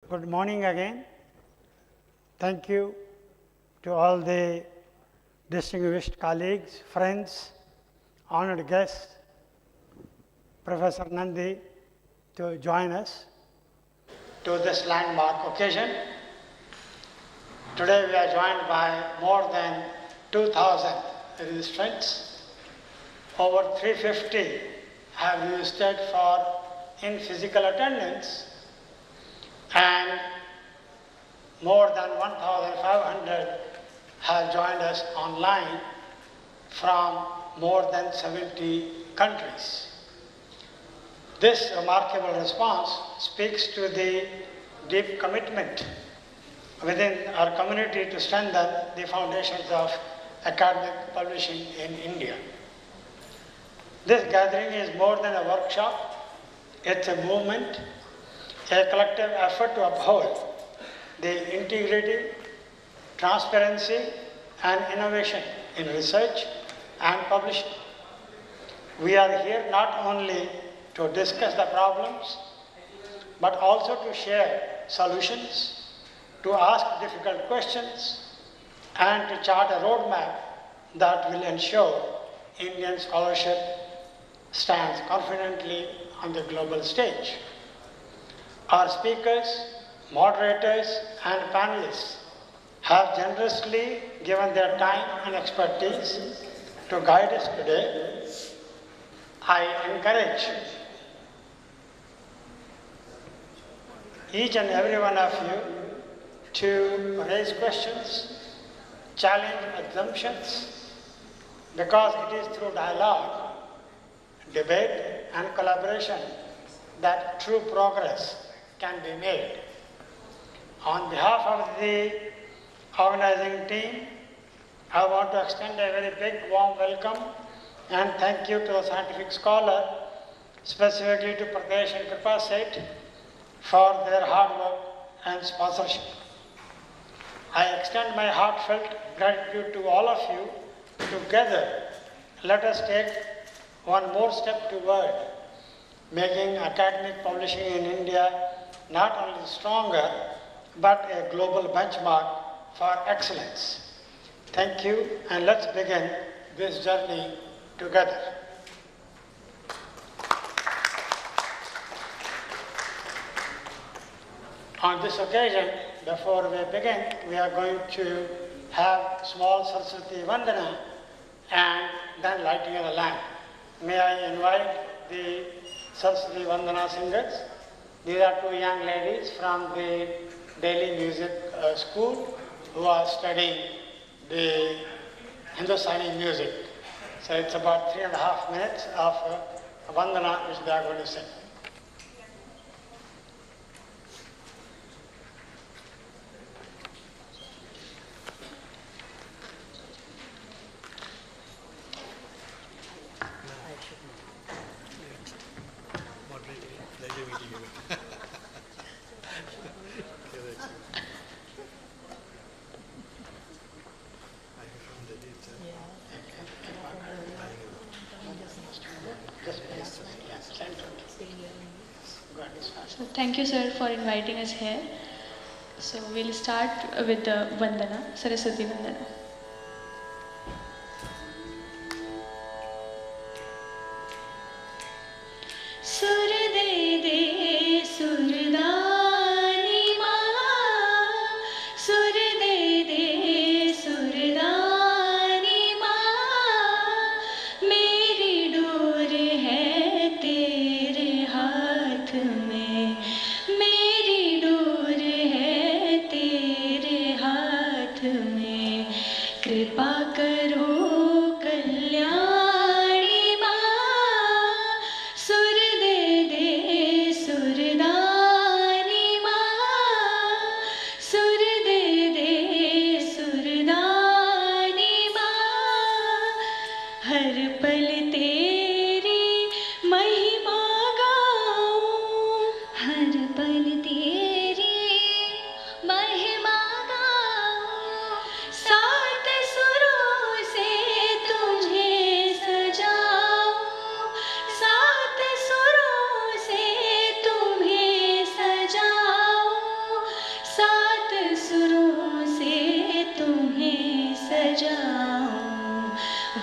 Good morning again. Thank you to all the distinguished colleagues, friends, honored guests, Professor Nandi, to join us to this landmark occasion. Today we are joined by more than 2,000 registrants. Over 350 have registered in physical attendance, and more than 1,500 have joined us online from more than 70 countries. This remarkable response speaks to the deep commitment within our community to strengthen the foundations of academic publishing in India. This gathering is more than a workshop, it's a movement, a collective effort to uphold the integrity, transparency, and innovation in research and publishing. We are here not only to discuss the problems, but also to share solutions, to ask difficult questions, and to chart a roadmap that will ensure Indian scholarship stands confidently on the global stage. Our speakers, moderators, and panelists have generously given their time and expertise to guide us today. I encourage each and every one of you to raise questions, challenge assumptions, because it is through dialogue, debate, and collaboration that true progress can be made. On behalf of the organizing team, I want to extend a very big warm welcome and thank you to the scientific scholar, specifically to Pradesh and Kripa Seth, for their hard work and sponsorship. I extend my heartfelt gratitude to all of you. Together, let us take one more step toward making academic publishing in India not only stronger, but a global benchmark for excellence. Thank you, and let's begin this journey together. On this occasion, before we begin, we are going to have small Saraswati Vandana and then lighting of the lamp. May I invite the Saraswati Vandana singers. These are two young ladies from the Delhi Music School who are studying the Hindustani music. So it's about 3.5 minutes of Vandana which they are going to sing. So thank you, sir, for inviting us here. So we'll start with the Vandana, Saraswati Vandana. Sur de de surdani ma, sur de de surdani ma, meri door है तेरे हाथ में, मेरी door है तेरे हाथ में,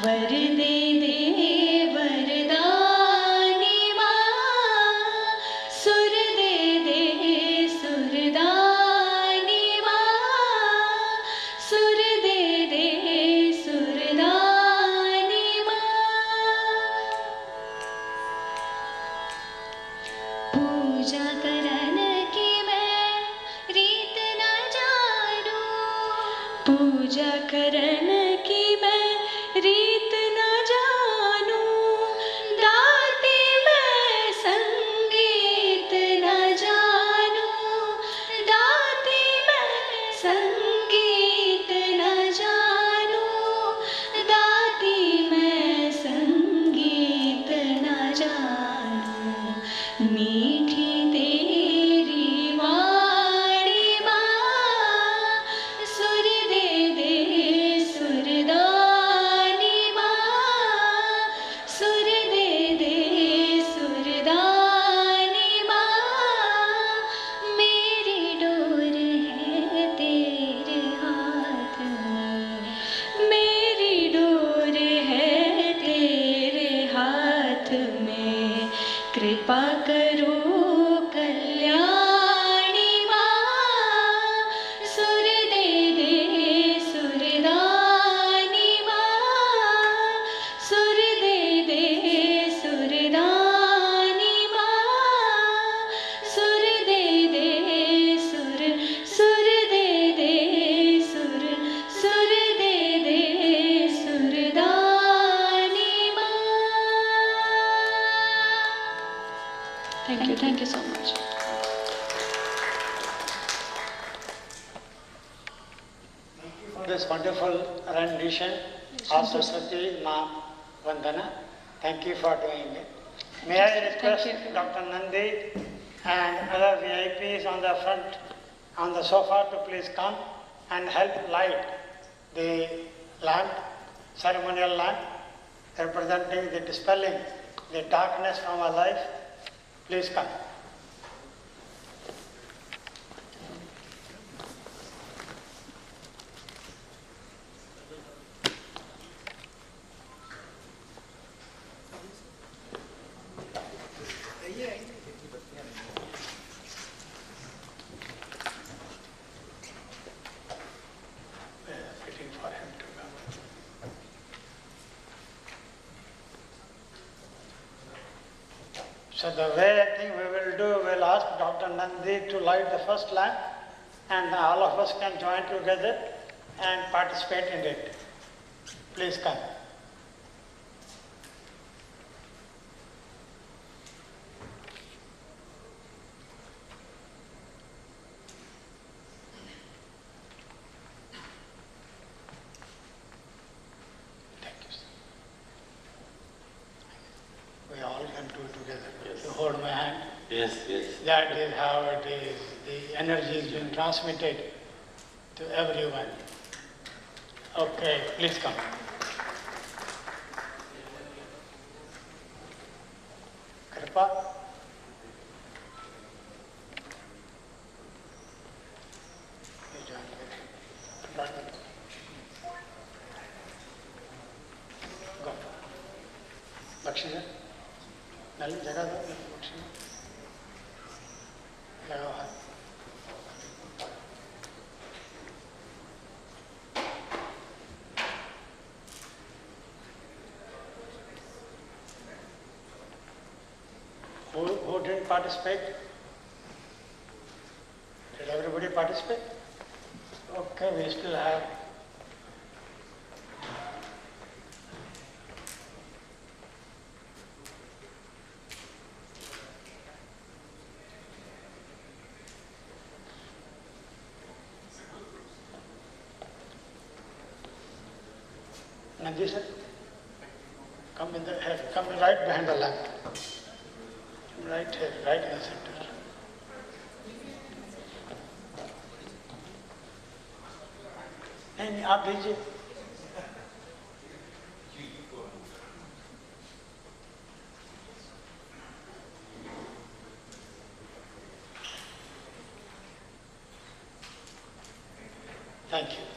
वर दे दे वरदानी माँ, सुर दे दे सुरदानी माँ, सुर दे दे सुरदानी माँ। पूजा करन की मैं रीत न जानूं, पूजा करन की मैं रीत न जानूं, गाती मैं संगीत न जानूं, गाती मैं संगीत न जानूं, गाती मैं संगीत न जानूं। मीठी तेरी वाणी माँ, सुर दे दे सुरदानी माँ, सुर दे दे सुरदानी माँ। मेरी डोर है तेरे हाथ में, मेरी डोर है तेरे हाथ में, कृपा करो कल्याणी माँ, सुर दे दे सुरदानी माँ, सुर दे दे सुरदानी माँ, सुर दे दे सुर, सुर दे दे सुर, सुर दे दे सुरदानी माँ। Thank you so much. For this wonderful rendition of Saraswati Vandana. Thank you for doing it. May I request Dr. Nandi and other VIPs on the front, on the sofa to please come and help light the lamp, ceremonial lamp, representing the dispelling the darkness from our life. Please come. Waiting for him to come. So the way I think we will do, we'll ask Dr. Nandi to light the first lamp, and all of us can join together and participate in it. Please come. Thank you, sir. We all can do together. Yes. You hold my hand. Yes, yes. That is how it is. The energy is being transmitted to everyone. Okay, please come. Kripa. You join with him. Go. Lakshmi, Nali, जगह दो Lakshmi. लगाओ हाथ. Who didn't participate? Did everybody participate? Okay, we still have. Nandi sir, come in the head, come right behind the lamp. Right here, right in the center. नहीं आप दीजिए. Thank you.